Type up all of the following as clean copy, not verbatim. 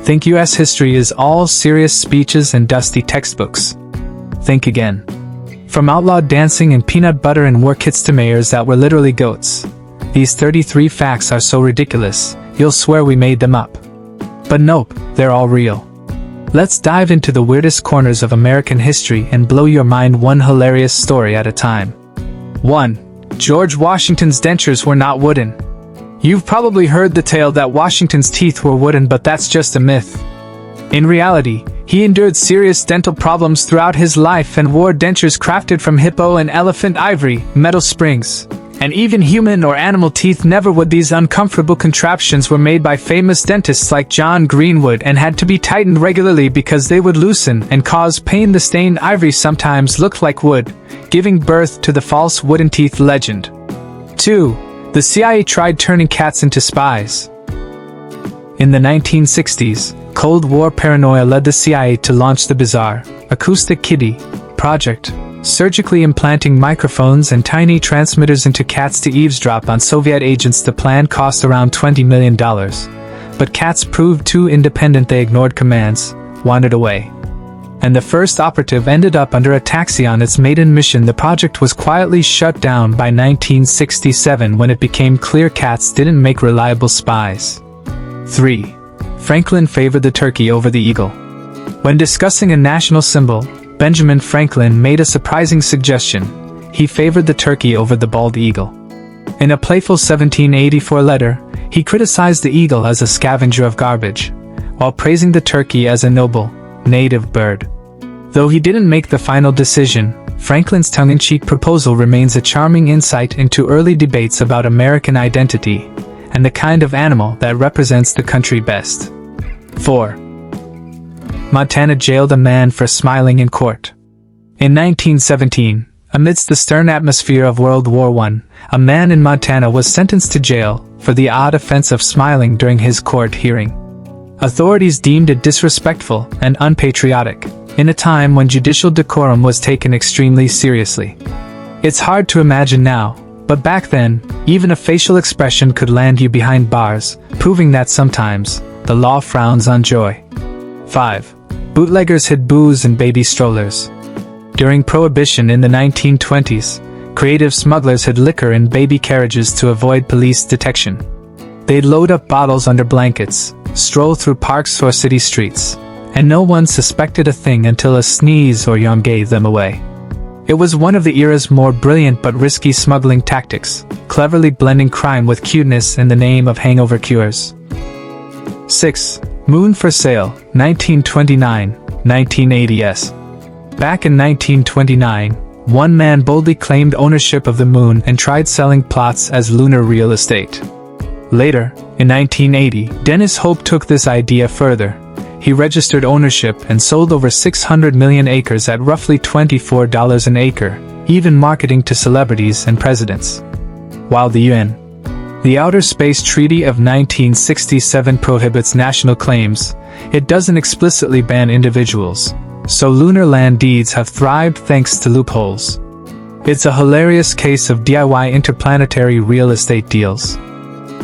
Think US history is all serious speeches and dusty textbooks? Think again. From outlawed dancing and peanut butter and war kits to mayors that were literally goats. These 33 facts are so ridiculous, you'll swear we made them up. But nope, they're all real. Let's dive into the weirdest corners of American history and blow your mind one hilarious story at a time. 1. George Washington's dentures were not wooden. You've probably heard the tale that Washington's teeth were wooden, but that's just a myth. In reality, he endured serious dental problems throughout his life and wore dentures crafted from hippo and elephant ivory, metal springs, and even human or animal teeth never would. These uncomfortable contraptions were made by famous dentists like John Greenwood and had to be tightened regularly because they would loosen and cause pain. The stained ivory sometimes looked like wood, giving birth to the false wooden teeth legend. 2. The CIA tried turning cats into spies. In the 1960s, Cold War paranoia led the CIA to launch the bizarre Acoustic Kitty project, surgically implanting microphones and tiny transmitters into cats to eavesdrop on Soviet agents. The plan cost around $20 million. But cats proved too independent. They ignored commands, wandered away. And the first operative ended up under a taxi on its maiden mission. The project was quietly shut down by 1967 when it became clear cats didn't make reliable spies. 3. Franklin favored the turkey over the eagle. When discussing a national symbol, Benjamin Franklin made a surprising suggestion. He favored the turkey over the bald eagle. In a playful 1784 letter, he criticized the eagle as a scavenger of garbage, while praising the turkey as a noble, native bird. Though he didn't make the final decision, Franklin's tongue-in-cheek proposal remains a charming insight into early debates about American identity and the kind of animal that represents the country best. 4. Montana jailed a man for smiling in court. In 1917, amidst the stern atmosphere of World War I, a man in Montana was sentenced to jail for the odd offense of smiling during his court hearing. Authorities deemed it disrespectful and unpatriotic, in a time when judicial decorum was taken extremely seriously. It's hard to imagine now, but back then, even a facial expression could land you behind bars, proving that sometimes, the law frowns on joy. 5. Bootleggers hid booze in baby strollers. During Prohibition in the 1920s, creative smugglers hid liquor in baby carriages to avoid police detection. They'd load up bottles under blankets, stroll through parks or city streets, and no one suspected a thing until a sneeze or yawn gave them away. It was one of the era's more brilliant but risky smuggling tactics, cleverly blending crime with cuteness in the name of hangover cures. 6. Moon for sale, 1929, 1980s. Back in 1929, one man boldly claimed ownership of the moon and tried selling plots as lunar real estate. Later, in 1980, Dennis Hope took this idea further. He registered ownership and sold over 600 million acres at roughly $24 an acre, even marketing to celebrities and presidents. While the UN, the Outer Space Treaty of 1967, prohibits national claims, it doesn't explicitly ban individuals, so lunar land deeds have thrived thanks to loopholes. It's a hilarious case of DIY interplanetary real estate deals.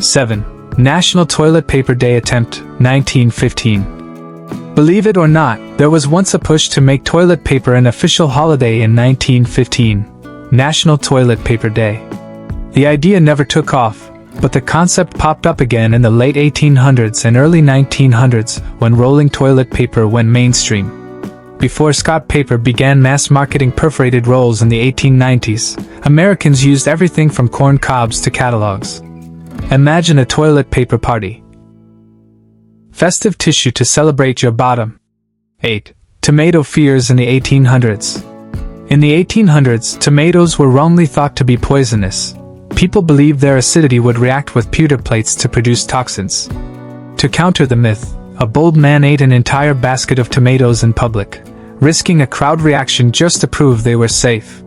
7. National Toilet Paper Day Attempt, 1915. Believe it or not, there was once a push to make toilet paper an official holiday in 1915. National Toilet Paper Day. The idea never took off, but the concept popped up again in the late 1800s and early 1900s when rolling toilet paper went mainstream. Before Scott Paper began mass marketing perforated rolls in the 1890s, Americans used everything from corn cobs to catalogs. Imagine a toilet paper party. Festive tissue to celebrate your bottom. 8. Tomato fears in the 1800s. In the 1800s, tomatoes were wrongly thought to be poisonous. People believed their acidity would react with pewter plates to produce toxins. To counter the myth, a bold man ate an entire basket of tomatoes in public, risking a crowd reaction just to prove they were safe.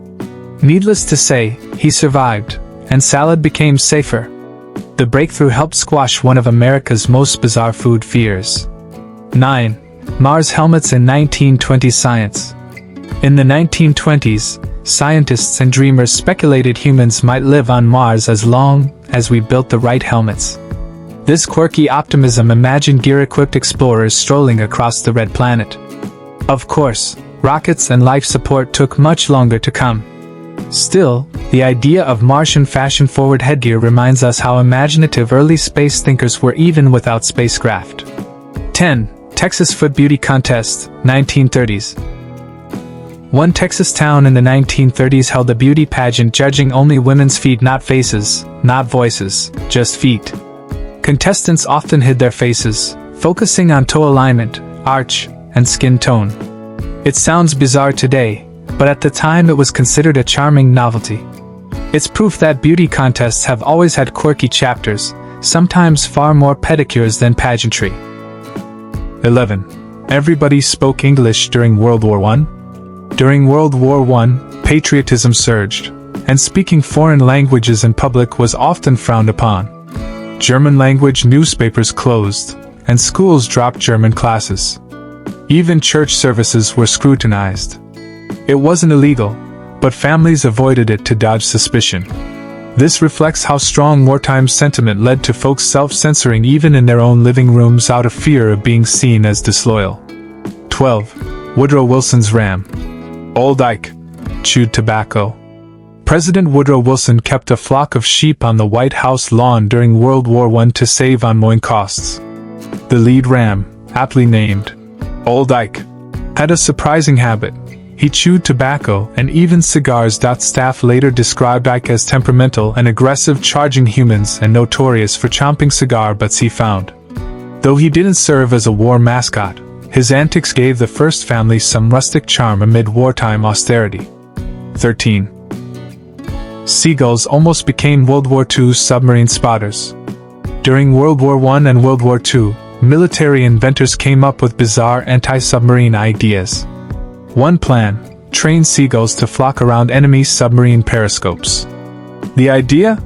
Needless to say, he survived, and salad became safer. The breakthrough helped squash one of America's most bizarre food fears. 9. Mars helmets in 1920s science. In the 1920s, scientists and dreamers speculated humans might live on Mars as long as we built the right helmets. This quirky optimism imagined gear-equipped explorers strolling across the red planet. Of course, rockets and life support took much longer to come. Still, the idea of Martian fashion-forward headgear reminds us how imaginative early space thinkers were even without spacecraft. 10. Texas Foot Beauty Contest, 1930s. One Texas town in the 1930s held a beauty pageant judging only women's feet, not faces, not voices, just feet. Contestants often hid their faces, focusing on toe alignment, arch, and skin tone. It sounds bizarre today, but at the time it was considered a charming novelty. It's proof that beauty contests have always had quirky chapters, sometimes far more pedicures than pageantry. 11. Everybody spoke English during World War I. During World War I, patriotism surged, and speaking foreign languages in public was often frowned upon. German-language newspapers closed, and schools dropped German classes. Even church services were scrutinized. It wasn't illegal, but families avoided it to dodge suspicion. This reflects how strong wartime sentiment led to folks self-censoring even in their own living rooms out of fear of being seen as disloyal. 12. Woodrow Wilson's ram. Old Ike chewed tobacco. President Woodrow Wilson kept a flock of sheep on the White House lawn during World War I to save ongoing costs. The lead ram, aptly named Old Ike, had a surprising habit. He chewed tobacco and even cigars. Staff later described Ike as temperamental and aggressive, charging humans, and notorious for chomping cigar butts he found. Though he didn't serve as a war mascot, his antics gave the first family some rustic charm amid wartime austerity. 13. Seagulls almost became World War II submarine spotters. During World War I and World War II, military inventors came up with bizarre anti-submarine ideas. One plan: train seagulls to flock around enemy submarine periscopes. The idea?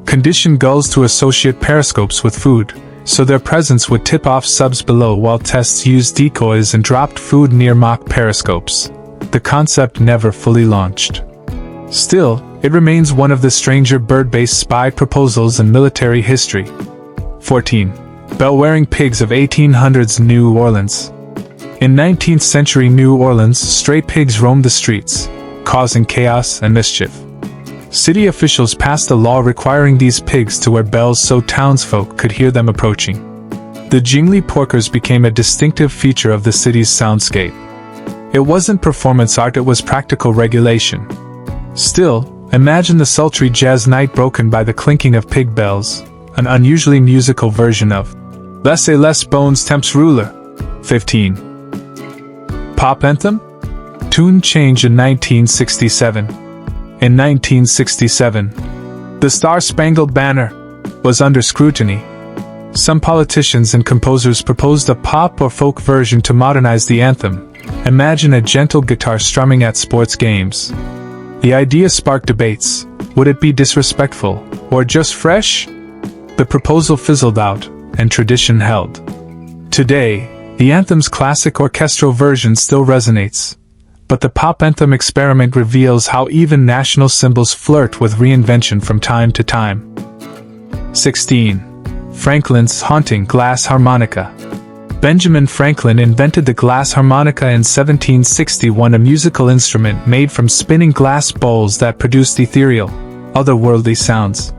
Condition gulls to associate periscopes with food, so their presence would tip off subs below, while tests used decoys and dropped food near mock periscopes. The concept never fully launched. Still, it remains one of the stranger bird-based spy proposals in military history. 14. Bell-wearing pigs of 1800s New Orleans. In 19th century New Orleans, stray pigs roamed the streets, causing chaos and mischief. City officials passed a law requiring these pigs to wear bells so townsfolk could hear them approaching. The jingly porkers became a distinctive feature of the city's soundscape. It wasn't performance art, it was practical regulation. Still, imagine the sultry jazz night broken by the clinking of pig bells, an unusually musical version of Laissez-les bones temps ruler. 15. Pop anthem? Tune change in 1967. In 1967, the Star-Spangled Banner was under scrutiny. Some politicians and composers proposed a pop or folk version to modernize the anthem. Imagine a gentle guitar strumming at sports games. The idea sparked debates. Would it be disrespectful, or just fresh? The proposal fizzled out, and tradition held. Today, the anthem's classic orchestral version still resonates. But the pop anthem experiment reveals how even national symbols flirt with reinvention from time to time. 16. Franklin's haunting glass harmonica. Benjamin Franklin invented the glass harmonica in 1761, a musical instrument made from spinning glass bowls that produced ethereal, otherworldly sounds.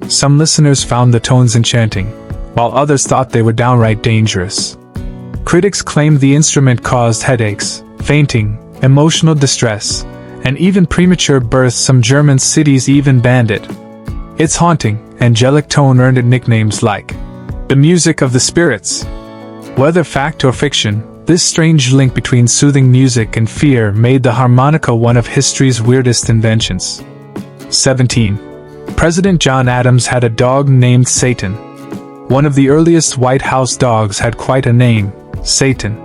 Some listeners found the tones enchanting, while others thought they were downright dangerous. Critics claimed the instrument caused headaches, fainting, emotional distress, and even premature births. Some German cities even banned it. Its haunting, angelic tone earned it nicknames like the music of the spirits. Whether fact or fiction, this strange link between soothing music and fear made the harmonica one of history's weirdest inventions. 17. President John Adams had a dog named Satan. One of the earliest White House dogs had quite a name, Satan.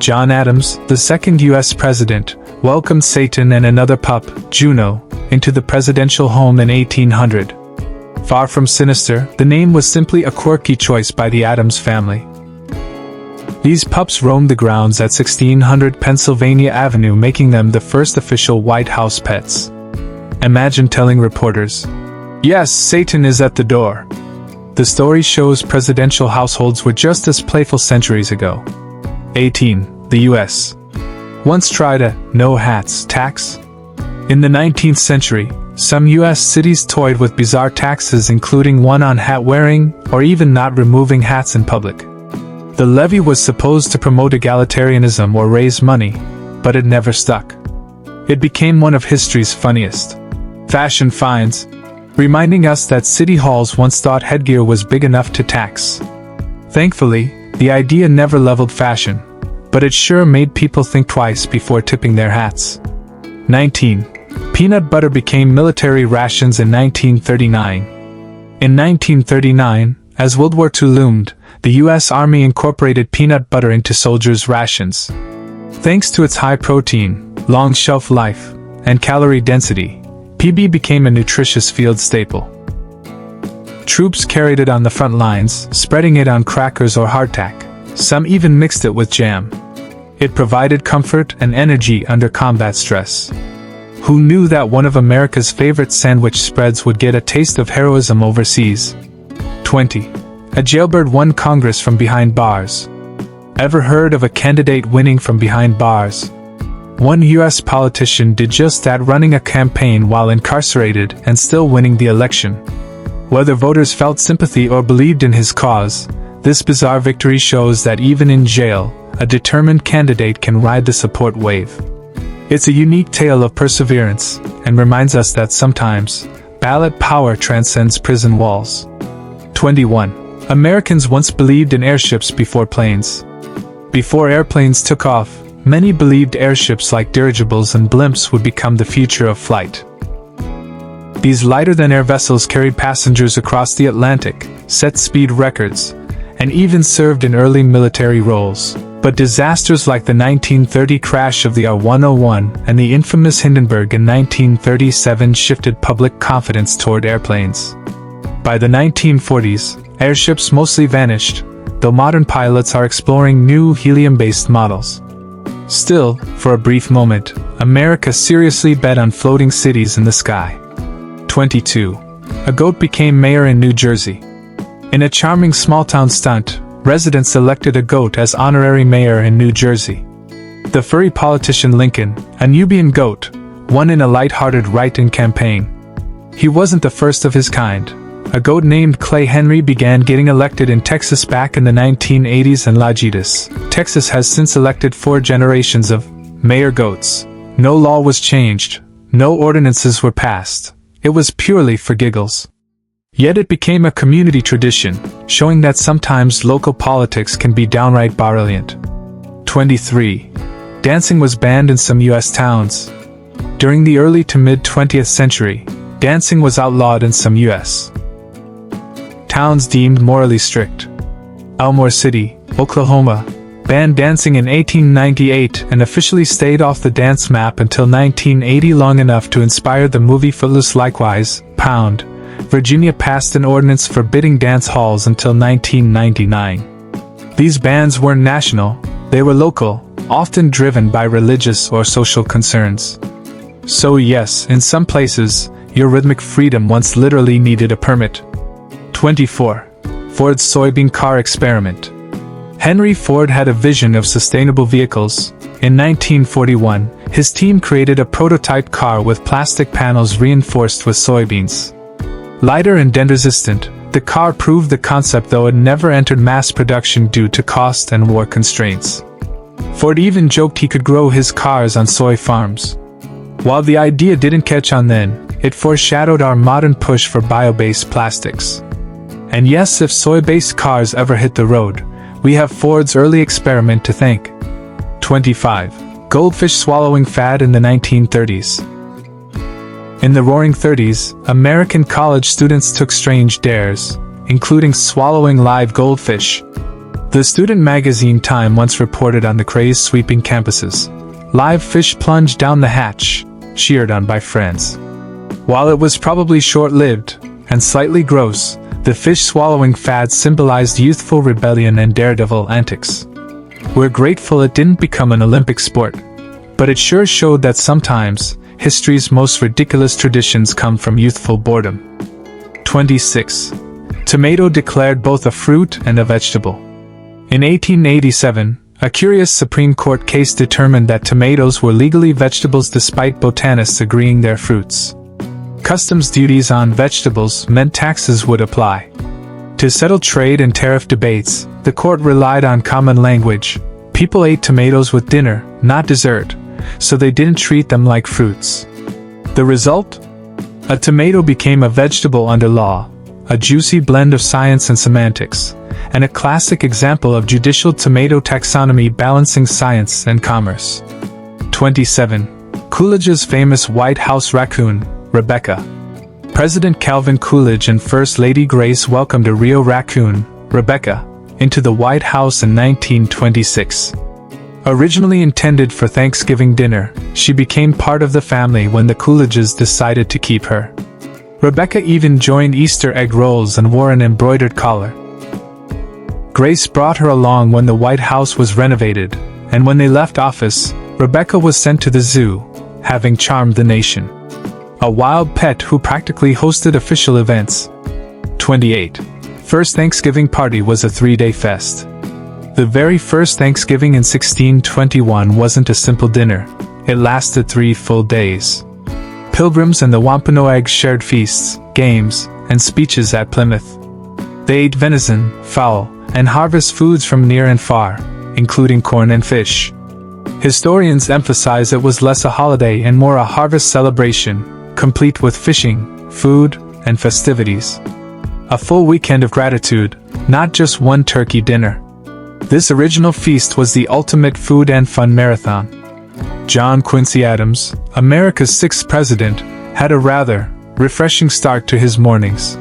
John Adams, the second U.S. president, welcomed Satan and another pup, Juno, into the presidential home in 1800. Far from sinister, the name was simply a quirky choice by the Adams family. These pups roamed the grounds at 1600 Pennsylvania Avenue, making them the first official White House pets. Imagine telling reporters, "Yes, Satan is at the door." The story shows presidential households were just as playful centuries ago. 18. The US once tried a no hats tax. In the 19th century, some US cities toyed with bizarre taxes, including one on hat wearing or even not removing hats in public. The levy was supposed to promote egalitarianism or raise money, but it never stuck. It became one of history's funniest fashion finds, reminding us that city halls once thought headgear was big enough to tax. Thankfully, the idea never leveled fashion, but it sure made people think twice before tipping their hats. 19. Peanut butter became military rations in 1939. In 1939, as World War II loomed, the U.S. Army incorporated peanut butter into soldiers' rations. Thanks to its high protein, long shelf life, and calorie density, PB became a nutritious field staple. Troops carried it on the front lines, spreading it on crackers or hardtack. Some even mixed it with jam. It provided comfort and energy under combat stress. Who knew that one of America's favorite sandwich spreads would get a taste of heroism overseas? 20. A jailbird won Congress from behind bars. Ever heard of a candidate winning from behind bars? One U.S. politician did just that, running a campaign while incarcerated and still winning the election. Whether voters felt sympathy or believed in his cause, this bizarre victory shows that even in jail, a determined candidate can ride the support wave. It's a unique tale of perseverance, and reminds us that sometimes, ballot power transcends prison walls. 21. Americans once believed in airships before planes. Before airplanes took off, many believed airships like dirigibles and blimps would become the future of flight. These lighter-than-air vessels carried passengers across the Atlantic, set speed records, and even served in early military roles. But disasters like the 1930 crash of the R-101 and the infamous Hindenburg in 1937 shifted public confidence toward airplanes. By the 1940s, airships mostly vanished, though modern pilots are exploring new helium-based models. Still, for a brief moment, America seriously bet on floating cities in the sky. 22. A goat became mayor in New Jersey. In a charming small-town stunt, residents elected a goat as honorary mayor in New Jersey. The furry politician Lincoln, a Nubian goat, won in a light-hearted write-in campaign. He wasn't the first of his kind. A goat named Clay Henry began getting elected in Texas back in the 1980s, and Lajitas, Texas has since elected 4 generations of mayor goats. No law was changed, no ordinances were passed. It was purely for giggles. Yet it became a community tradition, showing that sometimes local politics can be downright brilliant. 23. Dancing was banned in some U.S. towns. During the early to mid-20th century, dancing was outlawed in some U.S. towns deemed morally strict. Elmore City, Oklahoma, banned dancing in 1898 and officially stayed off the dance map until 1980, long enough to inspire the movie Footloose. Likewise, Pound, Virginia passed an ordinance forbidding dance halls until 1999. These bans weren't national, they were local, often driven by religious or social concerns. So yes, in some places, your rhythmic freedom once literally needed a permit. 24. Ford's soybean car experiment. Henry Ford had a vision of sustainable vehicles. In 1941, his team created a prototype car with plastic panels reinforced with soybeans. Lighter and dent-resistant, the car proved the concept, though it never entered mass production due to cost and war constraints. Ford even joked he could grow his cars on soy farms. While the idea didn't catch on then, it foreshadowed our modern push for bio-based plastics. And yes, if soy-based cars ever hit the road, we have Ford's early experiment to thank. 25. Goldfish swallowing fad in the 1930s. In the Roaring '30s, American college students took strange dares, including swallowing live goldfish. The student magazine Time once reported on the craze sweeping campuses. Live fish plunged down the hatch, cheered on by friends. While it was probably short-lived and slightly gross, the fish swallowing fad symbolized youthful rebellion and daredevil antics. We're grateful it didn't become an Olympic sport, but it sure showed that sometimes history's most ridiculous traditions come from youthful boredom. 26. tomato declared both a fruit and a vegetable. In 1887, a curious Supreme Court case determined that tomatoes were legally vegetables despite botanists agreeing they're fruits. Customs duties on vegetables meant taxes would apply. To settle trade and tariff debates, the court relied on common language. People ate tomatoes with dinner, not dessert, so they didn't treat them like fruits. The result? A tomato became a vegetable under law, a juicy blend of science and semantics, and a classic example of judicial tomato taxonomy balancing science and commerce. 27. Coolidge's famous White House raccoon, Rebecca. President Calvin Coolidge and First Lady Grace welcomed a Rio raccoon, Rebecca, into the White House in 1926. Originally intended for Thanksgiving dinner, she became part of the family when the Coolidges decided to keep her. Rebecca even joined Easter egg rolls and wore an embroidered collar. Grace brought her along when the White House was renovated, and when they left office, Rebecca was sent to the zoo, having charmed the nation. A wild pet who practically hosted official events. 28. First Thanksgiving party was a 3-day fest. The very first Thanksgiving in 1621 wasn't a simple dinner. It lasted 3 full days. Pilgrims and the Wampanoags shared feasts, games, and speeches at Plymouth. They ate venison, fowl, and harvest foods from near and far, including corn and fish. Historians emphasize it was less a holiday and more a harvest celebration, complete with fishing, food, and festivities. A full weekend of gratitude, not just one turkey dinner. This original feast was the ultimate food and fun marathon. John Quincy Adams, America's 6th president, had a rather refreshing start to his mornings.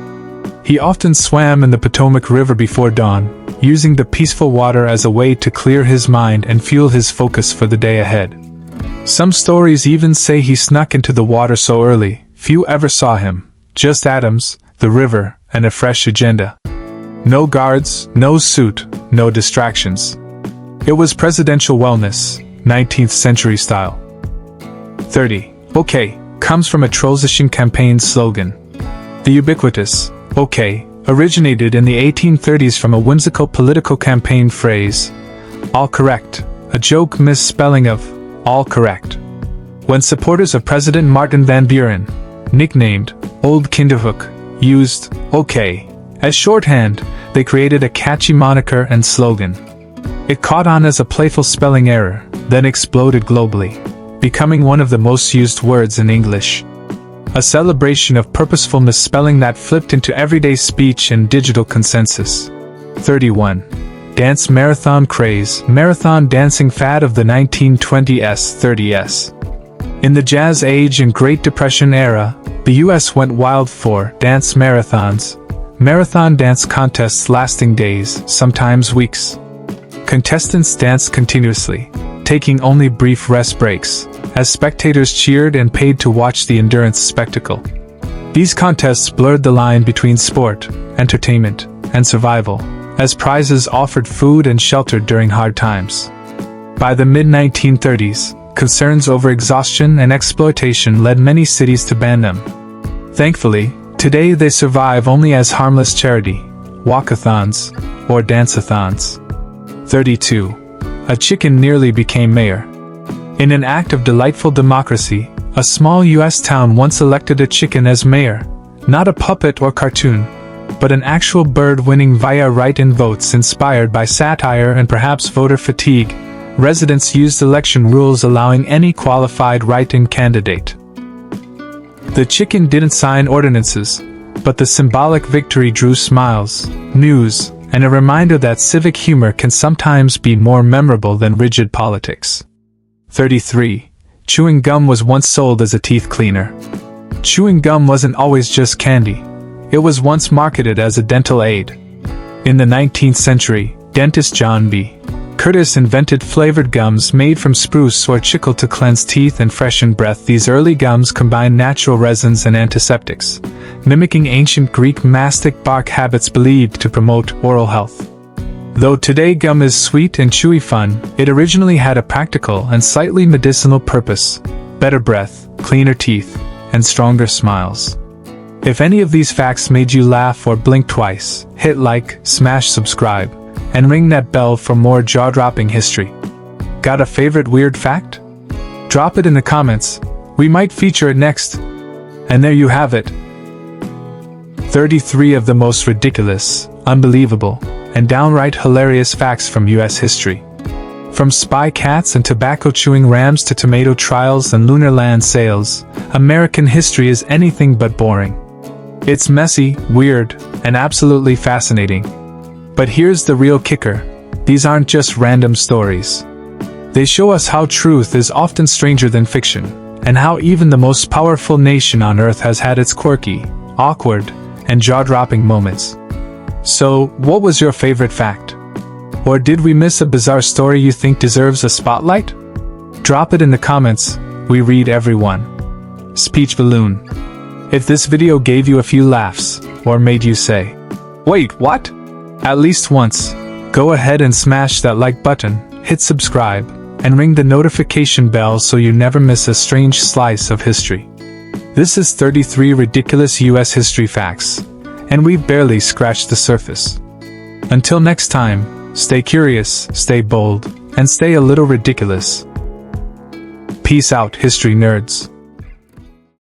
He often swam in the Potomac River before dawn, using the peaceful water as a way to clear his mind and fuel his focus for the day ahead. Some stories even say he snuck into the water so early, few ever saw him. Just Adams, the river, and a fresh agenda. No guards, no suit, no distractions. It was presidential wellness, 19th century style. 30. Okay, comes from a transition campaign slogan. The ubiquitous, okay, originated in the 1830s from a whimsical political campaign phrase, all correct, a joke misspelling of all correct. When supporters of President Martin Van Buren, nicknamed Old Kinderhook, used okay as shorthand, they created a catchy moniker and slogan. It caught on as a playful spelling error, then exploded globally, becoming one of the most used words in English. A celebration of purposeful misspelling that flipped into everyday speech and digital consensus. 31. Dance marathon craze, marathon dancing fad of the 1920s-30s. In the Jazz Age and Great Depression era, the US went wild for dance marathons, marathon dance contests lasting days, sometimes weeks. Contestants danced continuously, taking only brief rest breaks, as spectators cheered and paid to watch the endurance spectacle. These contests blurred the line between sport, entertainment, and survival, as prizes offered food and shelter during hard times. By the mid-1930s, concerns over exhaustion and exploitation led many cities to ban them. Thankfully, today they survive only as harmless charity, walkathons, or danceathons. 32. A chicken nearly became mayor. In an act of delightful democracy, a small U.S. town once elected a chicken as mayor, not a puppet or cartoon, but an actual bird winning via write-in votes inspired by satire and perhaps voter fatigue. Residents used election rules allowing any qualified write-in candidate. The chicken didn't sign ordinances, but the symbolic victory drew smiles, news, and a reminder that civic humor can sometimes be more memorable than rigid politics. 33. Chewing gum was once sold as a teeth cleaner. Chewing gum wasn't always just candy. It was once marketed as a dental aid. In the 19th century, dentist John B. Curtis invented flavored gums made from spruce or chicle to cleanse teeth and freshen breath. These early gums combined natural resins and antiseptics, mimicking ancient Greek mastic bark habits believed to promote oral health. Though today gum is sweet and chewy fun, it originally had a practical and slightly medicinal purpose: better breath, cleaner teeth, and stronger smiles. If any of these facts made you laugh or blink twice, hit like, smash subscribe, and ring that bell for more jaw-dropping history. Got a favorite weird fact? Drop it in the comments. We might feature it next. And there you have it. 33 of the most ridiculous, unbelievable, and downright hilarious facts from US history. From spy cats and tobacco-chewing rams to tomato trials and lunar land sales, American history is anything but boring. It's messy, weird, and absolutely fascinating. But here's the real kicker. These aren't just random stories. They show us how truth is often stranger than fiction, and how even the most powerful nation on Earth has had its quirky, awkward, and jaw-dropping moments. So, what was your favorite fact? Or did we miss a bizarre story you think deserves a spotlight? Drop it in the comments. We read every one. Speech balloon. If this video gave you a few laughs, or made you say, "Wait, what?" at least once, go ahead and smash that like button, hit subscribe, and ring the notification bell so you never miss a strange slice of history. This is 33 ridiculous US history facts, and we've barely scratched the surface. Until next time, stay curious, stay bold, and stay a little ridiculous. Peace out, history nerds.